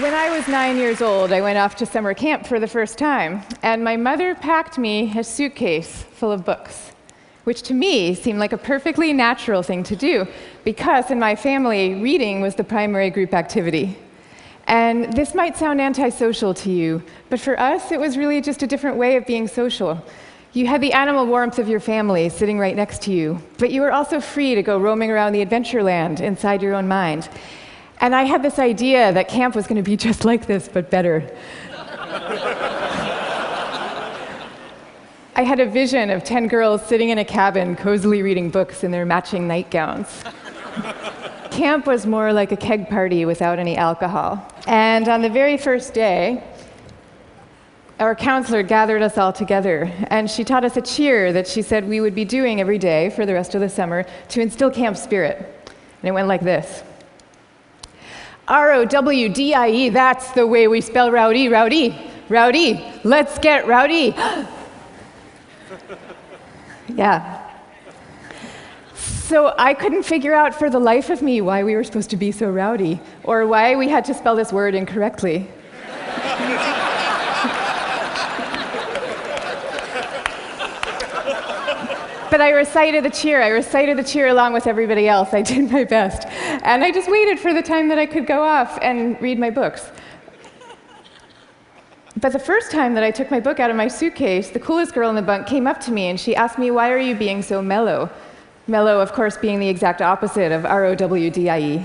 When I was 9 years old, I went off to summer camp for the first time, and my mother packed me a suitcase full of books, which to me seemed like a perfectly natural thing to do, because in my family, reading was the primary group activity. And this might sound antisocial to you, but for us, it was really just a different way of being social. You had the animal warmth of your family sitting right next to you, but you were also free to go roaming around the adventure land inside your own mind. And I had this idea that camp was going to be just like this, but better. I had a vision of 10 girls sitting in a cabin, cozily reading books in their matching nightgowns. Camp was more like a keg party without any alcohol. And on the very first day, our counselor gathered us all together, and she taught us a cheer that she said we would be doing every day for the rest of the summer to instill camp spirit. And it went like this. R-O-W-D-I-E, that's the way we spell rowdy, rowdy, rowdy. Let's get rowdy. Yeah. So I couldn't figure out for the life of me why we were supposed to be so rowdy, or why we had to spell this word incorrectly. But I recited the cheer. I recited the cheer along with everybody else. I did my best. And I just waited for the time that I could go off and read my books. But the first time that I took my book out of my suitcase, the coolest girl in the bunk came up to me and she asked me, "Why are you being so mellow?" Mellow, of course, being the exact opposite of R-O-W-D-I-E.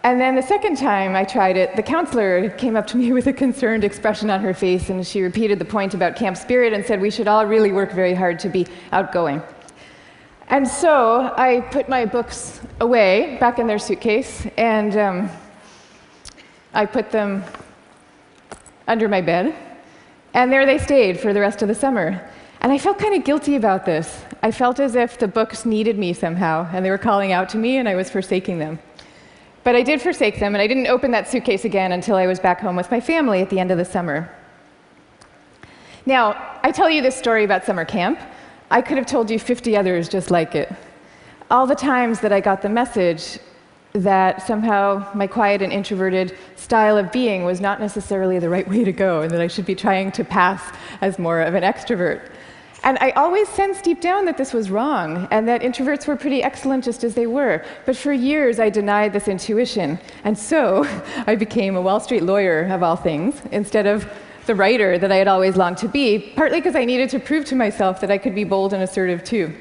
And then the second time I tried it, the counselor came up to me with a concerned expression on her face, and she repeated the point about camp spirit and said we should all really work very hard to be outgoing. And so I put my books away, back in their suitcase, and I put them under my bed, and there they stayed for the rest of the summer. And I felt kind of guilty about this. I felt as if the books needed me somehow, and they were calling out to me, and I was forsaking them. But I did forsake them, and I didn't open that suitcase again until I was back home with my family at the end of the summer. Now, I tell you this story about summer camp. I could have told you 50 others just like it. All the times that I got the message that somehow my quiet and introverted style of being was not necessarily the right way to go, and that I should be trying to pass as more of an extrovert. And I always sensed deep down that this was wrong, and that introverts were pretty excellent just as they were. But for years, I denied this intuition. And so I became a Wall Street lawyer, of all things, instead of the writer that I had always longed to be, partly because I needed to prove to myself that I could be bold and assertive too.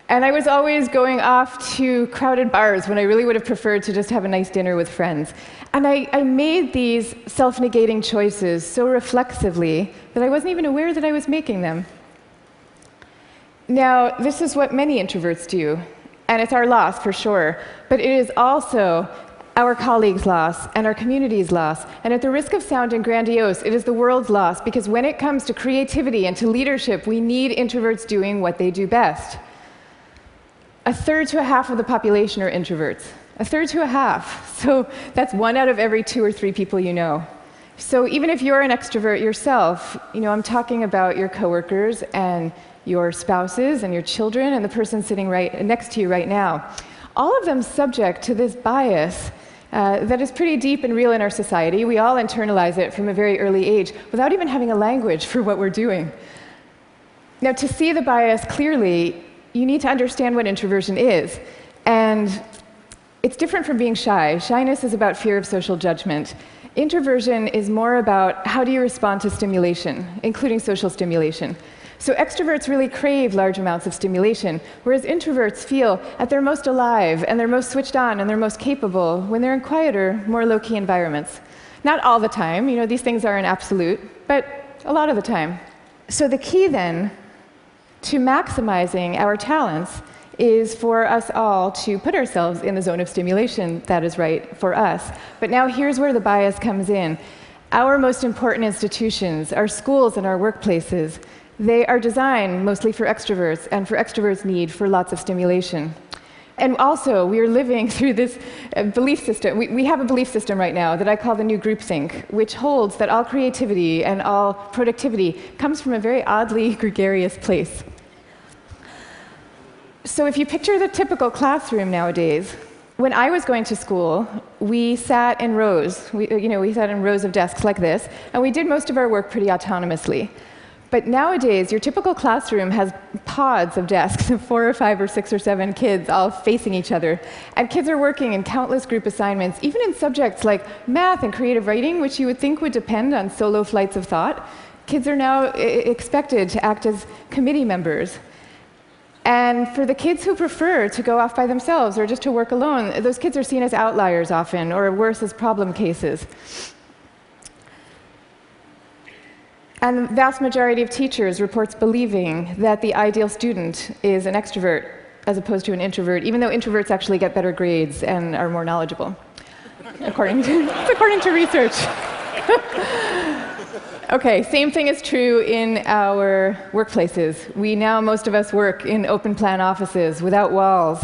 And I was always going off to crowded bars when I really would have preferred to just have a nice dinner with friends. And I made these self-negating choices so reflexively that I wasn't even aware that I was making them. Now, this is what many introverts do, and it's our loss for sure, but it is also our colleagues' loss and our community's loss, and at the risk of sounding grandiose, it is the world's loss, because when it comes to creativity and to leadership, we need introverts doing what they do best. A third to a half of the population are introverts. A third to a half. So that's 1 out of every 2 or 3 people you know. So even if you're an extrovert yourself, I'm talking about your coworkers and your spouses and your children and the person sitting right next to you right now. All of them subject to this bias that is pretty deep and real in our society. We all internalize it from a very early age without even having a language for what we're doing. Now, to see the bias clearly, you need to understand what introversion is. And it's different from being shy. Shyness is about fear of social judgment. Introversion is more about how do you respond to stimulation, including social stimulation. So extroverts really crave large amounts of stimulation, whereas introverts feel at their most alive and they're most switched on and they're most capable when they're in quieter, more low-key environments. Not all the time, these things are an absolute, but a lot of the time. So the key then to maximizing our talents is for us all to put ourselves in the zone of stimulation that is right for us. But now here's where the bias comes in. Our most important institutions, our schools and our workplaces, they are designed mostly for extroverts and for extroverts' need for lots of stimulation. And also, we are living through this belief system. We have a belief system right now that I call the new groupthink, which holds that all creativity and all productivity comes from a very oddly gregarious place. So if you picture the typical classroom nowadays, When I was going to school, we sat in rows. We sat in rows of desks like this, and we did most of our work pretty autonomously. But nowadays, your typical classroom has pods of desks of 4 or 5 or 6 or 7 kids all facing each other. And kids are working in countless group assignments, even in subjects like math and creative writing, which you would think would depend on solo flights of thought. Kids are now expected to act as committee members. And for the kids who prefer to go off by themselves or just to work alone, those kids are seen as outliers often, or worse, as problem cases. And the vast majority of teachers reports believing that the ideal student is an extrovert as opposed to an introvert, even though introverts actually get better grades and are more knowledgeable, according to research. Okay, same thing is true in our workplaces. Most of us work in open plan offices without walls,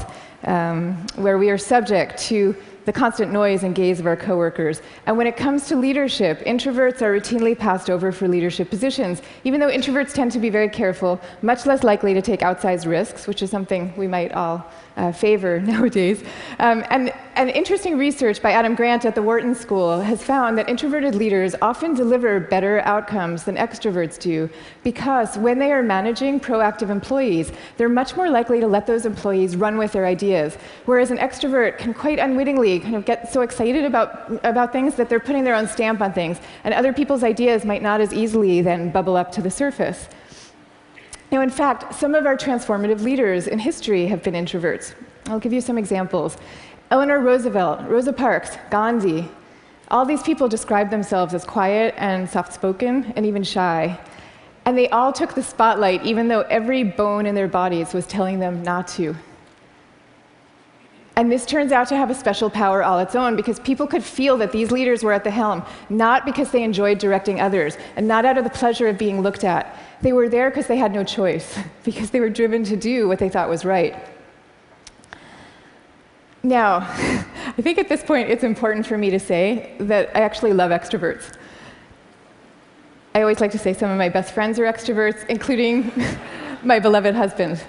where we are subject to the constant noise and gaze of our coworkers. And when it comes to leadership, introverts are routinely passed over for leadership positions, even though introverts tend to be very careful, much less likely to take outsized risks, which is something we might all favor nowadays. And interesting research by Adam Grant at the Wharton School has found that introverted leaders often deliver better outcomes than extroverts do, because when they are managing proactive employees, they're much more likely to let those employees run with their ideas, whereas an extrovert can quite unwittingly kind of get so excited about things that they're putting their own stamp on things, and other people's ideas might not as easily then bubble up to the surface. Now, in fact, some of our transformative leaders in history have been introverts. I'll give you some examples. Eleanor Roosevelt, Rosa Parks, Gandhi, all these people describe themselves as quiet and soft-spoken and even shy. And they all took the spotlight, even though every bone in their bodies was telling them not to. And this turns out to have a special power all its own, because people could feel that these leaders were at the helm, not because they enjoyed directing others, and not out of the pleasure of being looked at. They were there because they had no choice, because they were driven to do what they thought was right. Now, I think at this point it's important for me to say that I actually love extroverts. I always like to say some of my best friends are extroverts, including my beloved husband.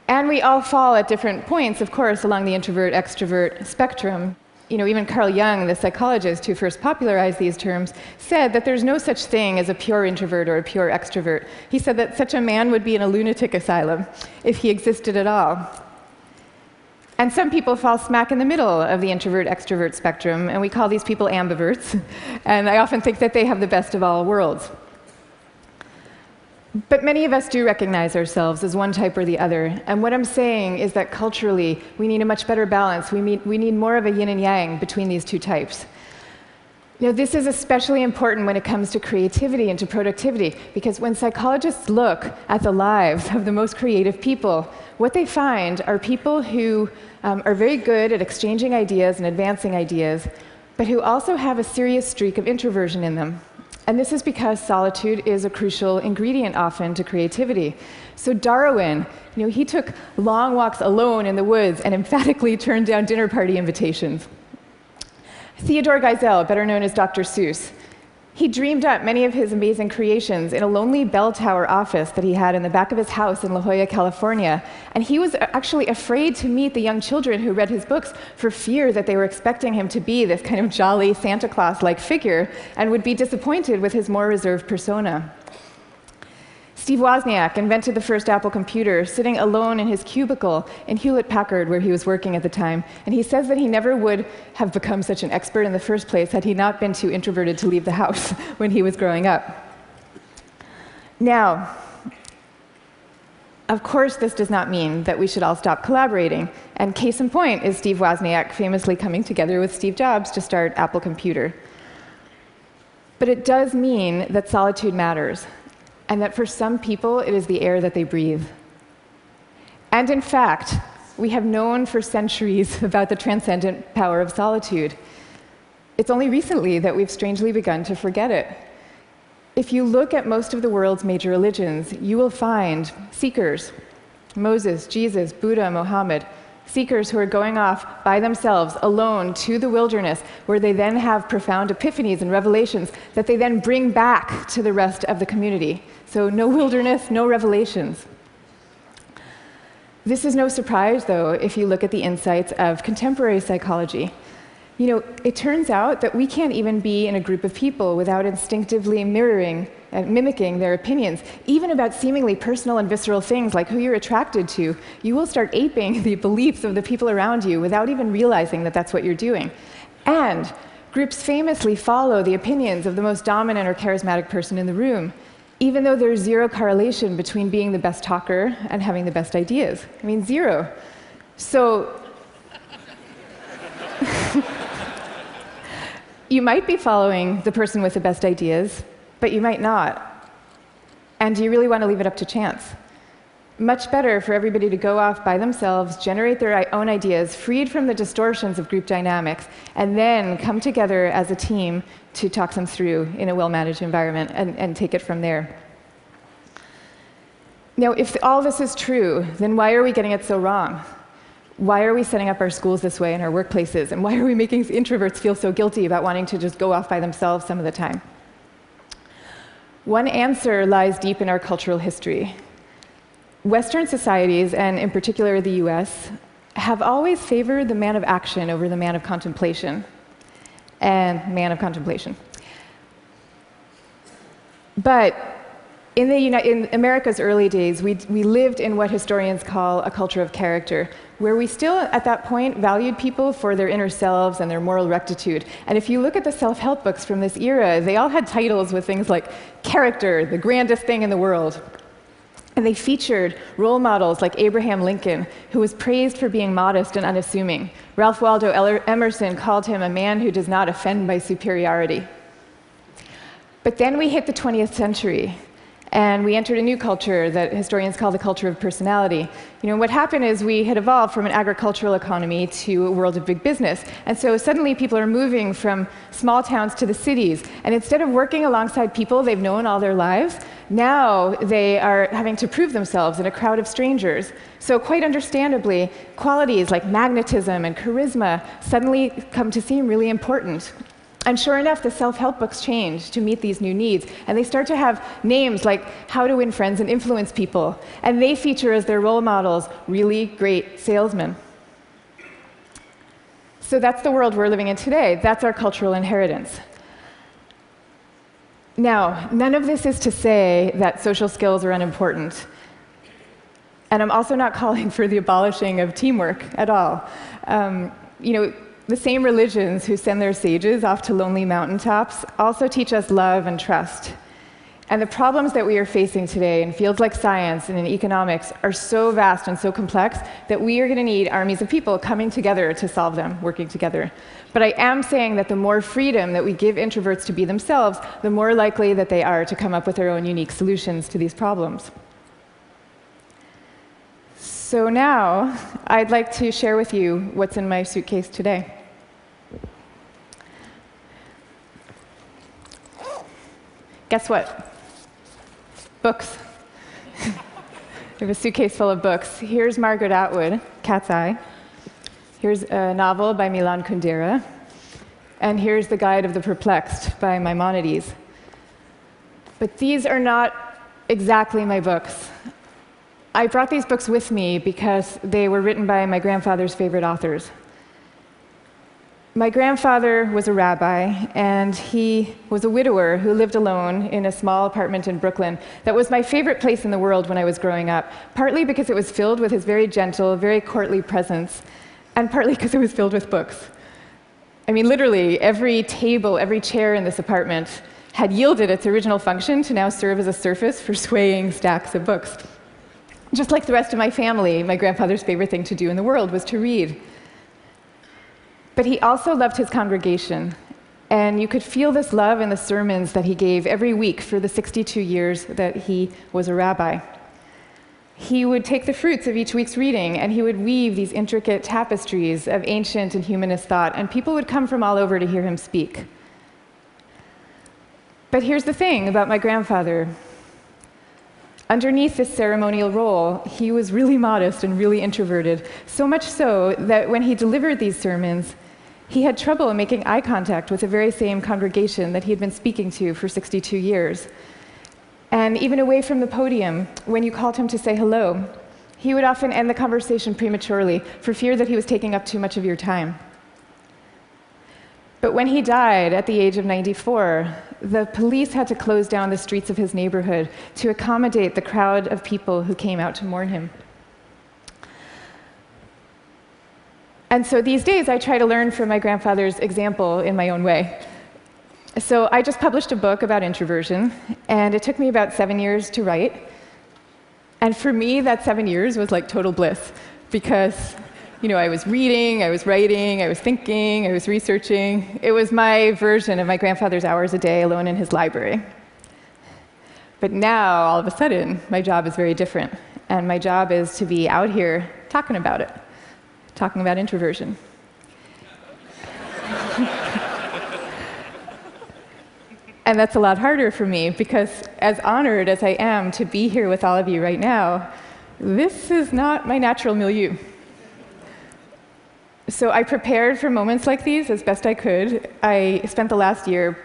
And we all fall at different points, of course, along the introvert-extrovert spectrum. Even Carl Jung, the psychologist who first popularized these terms, said that there's no such thing as a pure introvert or a pure extrovert. He said that such a man would be in a lunatic asylum if he existed at all. And some people fall smack in the middle of the introvert-extrovert spectrum, and we call these people ambiverts. And I often think that they have the best of all worlds. But many of us do recognize ourselves as one type or the other. And what I'm saying is that culturally, we need a much better balance. We need more of a yin and yang between these two types. This is especially important when it comes to creativity and to productivity, because when psychologists look at the lives of the most creative people, what they find are people who are very good at exchanging ideas and advancing ideas, but who also have a serious streak of introversion in them. And this is because solitude is a crucial ingredient often to creativity. So Darwin, he took long walks alone in the woods and emphatically turned down dinner party invitations. Theodore Geisel, better known as Dr. Seuss, he dreamed up many of his amazing creations in a lonely bell tower office that he had in the back of his house in La Jolla, California. And he was actually afraid to meet the young children who read his books for fear that they were expecting him to be this kind of jolly Santa Claus-like figure and would be disappointed with his more reserved persona. Steve Wozniak invented the first Apple computer sitting alone in his cubicle in Hewlett-Packard, where he was working at the time. And he says that he never would have become such an expert in the first place had he not been too introverted to leave the house when he was growing up. Now, of course, this does not mean that we should all stop collaborating. And case in point is Steve Wozniak famously coming together with Steve Jobs to start Apple Computer. But it does mean that solitude matters, and that for some people, it is the air that they breathe. And in fact, we have known for centuries about the transcendent power of solitude. It's only recently that we've strangely begun to forget it. If you look at most of the world's major religions, you will find seekers, Moses, Jesus, Buddha, Mohammed, seekers who are going off by themselves, alone, to the wilderness, where they then have profound epiphanies and revelations that they then bring back to the rest of the community. So no wilderness, no revelations. This is no surprise, though, if you look at the insights of contemporary psychology. You know, it turns out that we can't even be in a group of people without instinctively mirroring and mimicking their opinions, even about seemingly personal and visceral things like who you're attracted to. You will start aping the beliefs of the people around you without even realizing that that's what you're doing. And groups famously follow the opinions of the most dominant or charismatic person in the room, even though there's zero correlation between being the best talker and having the best ideas. I mean, zero. So you might be following the person with the best ideas, but you might not. And do you really want to leave it up to chance? Much better for everybody to go off by themselves, generate their own ideas, freed from the distortions of group dynamics, and then come together as a team to talk them through in a well-managed environment and take it from there. Now, if all this is true, then why are we getting it so wrong? Why are we setting up our schools this way and our workplaces? And why are we making introverts feel so guilty about wanting to just go off by themselves some of the time? One answer lies deep in our cultural history. Western societies, and in particular the US, have always favored the man of action over the man of contemplation. But in America's early days, we lived in what historians call a culture of character, where we still, at that point, valued people for their inner selves and their moral rectitude. And if you look at the self-help books from this era, they all had titles with things like character, the grandest thing in the world. And they featured role models like Abraham Lincoln, who was praised for being modest and unassuming. Ralph Waldo Emerson called him a man who does not offend by superiority. But then we hit the 20th century, and we entered a new culture that historians call the culture of personality. You know, what happened is we had evolved from an agricultural economy to a world of big business. And so suddenly people are moving from small towns to the cities. And instead of working alongside people they've known all their lives, now they are having to prove themselves in a crowd of strangers. So quite understandably, qualities like magnetism and charisma suddenly come to seem really important. And sure enough, the self-help books change to meet these new needs. And they start to have names like How to Win Friends and Influence People. And they feature as their role models really great salesmen. So that's the world we're living in today. That's our cultural inheritance. Now, none of this is to say that social skills are unimportant. And I'm also not calling for the abolishing of teamwork at all. The same religions who send their sages off to lonely mountaintops also teach us love and trust. And the problems that we are facing today in fields like science and in economics are so vast and so complex that we are going to need armies of people coming together to solve them, working together. But I am saying that the more freedom that we give introverts to be themselves, the more likely that they are to come up with their own unique solutions to these problems. So now, I'd like to share with you what's in my suitcase today. Guess what? Books. I have a suitcase full of books. Here's Margaret Atwood, Cat's Eye. Here's a novel by Milan Kundera. And here's The Guide of the Perplexed by Maimonides. But these are not exactly my books. I brought these books with me because they were written by my grandfather's favorite authors. My grandfather was a rabbi, and he was a widower who lived alone in a small apartment in Brooklyn that was my favorite place in the world when I was growing up, partly because it was filled with his very gentle, very courtly presence, and partly because it was filled with books. I mean, literally, every table, every chair in this apartment had yielded its original function to now serve as a surface for swaying stacks of books. Just like the rest of my family, my grandfather's favorite thing to do in the world was to read. But he also loved his congregation, and you could feel this love in the sermons that he gave every week for the 62 years that he was a rabbi. He would take the fruits of each week's reading, and he would weave these intricate tapestries of ancient and humanist thought, and people would come from all over to hear him speak. But here's the thing about my grandfather. Underneath this ceremonial role, he was really modest and really introverted, so much so that when he delivered these sermons, he had trouble making eye contact with the very same congregation that he had been speaking to for 62 years. And even away from the podium, when you called him to say hello, He would often end the conversation prematurely for fear that he was taking up too much of your time. But when he died at the age of 94, the police had to close down the streets of his neighborhood to accommodate the crowd of people who came out to mourn him. And so these days, I try to learn from my grandfather's example in my own way. So I just published a book about introversion, and it took me about 7 years to write. And for me, that 7 years was like total bliss, because I was reading, I was writing, I was thinking, I was researching. It was my version of my grandfather's hours a day alone in his library. But now, all of a sudden, my job is very different. And my job is to be out here talking about it, talking about introversion. And that's a lot harder for me, because as honored as I am to be here with all of you right now, this is not my natural milieu. So I prepared for moments like these as best I could. I spent the last year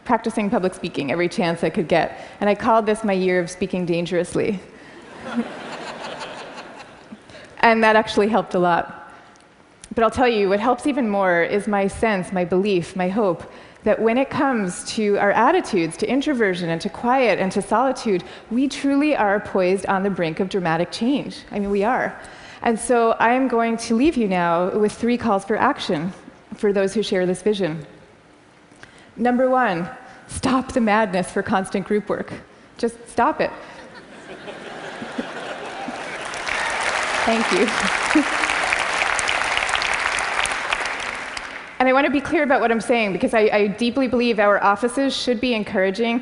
practicing public speaking every chance I could get, and I called this my year of speaking dangerously. And that actually helped a lot. But I'll tell you, what helps even more is my sense, my belief, my hope, that when it comes to our attitudes, to introversion and to quiet and to solitude, we truly are poised on the brink of dramatic change. I mean, we are. And so I am going to leave you now with 3 calls for action for those who share this vision. Number 1, stop the madness for constant group work. Just stop it. Thank you. And I want to be clear about what I'm saying, because I deeply believe our offices should be encouraging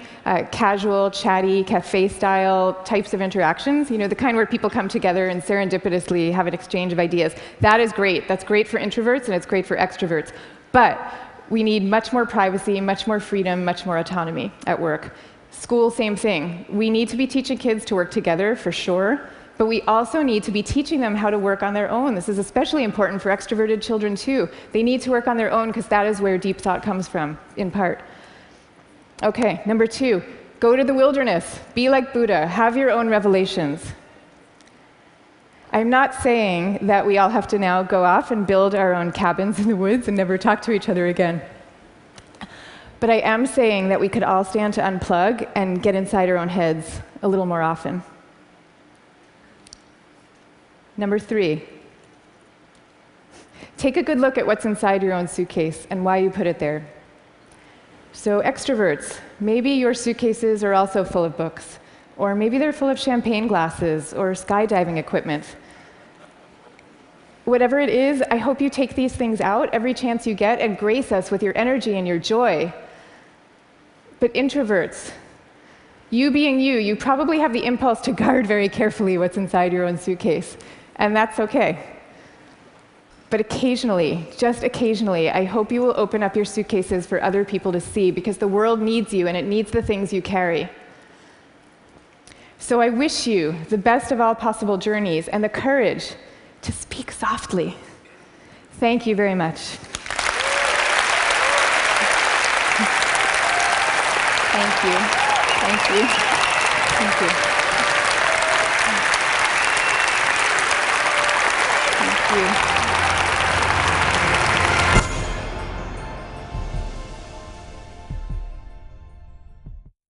casual, chatty, cafe-style types of interactions, the kind where people come together and serendipitously have an exchange of ideas. That is great. That's great for introverts, and it's great for extroverts. But we need much more privacy, much more freedom, much more autonomy at work. School, same thing. We need to be teaching kids to work together, for sure. But we also need to be teaching them how to work on their own. This is especially important for extroverted children, too. They need to work on their own because that is where deep thought comes from, in part. Okay, number 2, go to the wilderness. Be like Buddha. Have your own revelations. I'm not saying that we all have to now go off and build our own cabins in the woods and never talk to each other again. But I am saying that we could all stand to unplug and get inside our own heads a little more often. Number 3, take a good look at what's inside your own suitcase and why you put it there. So extroverts, maybe your suitcases are also full of books, or maybe they're full of champagne glasses or skydiving equipment. Whatever it is, I hope you take these things out every chance you get and grace us with your energy and your joy. But introverts, you being you probably have the impulse to guard very carefully what's inside your own suitcase. And that's okay. But occasionally, just occasionally, I hope you will open up your suitcases for other people to see, because the world needs you and it needs the things you carry. So I wish you the best of all possible journeys and the courage to speak softly. Thank you very much. Thank you. Thank you. Thank you. Thank you.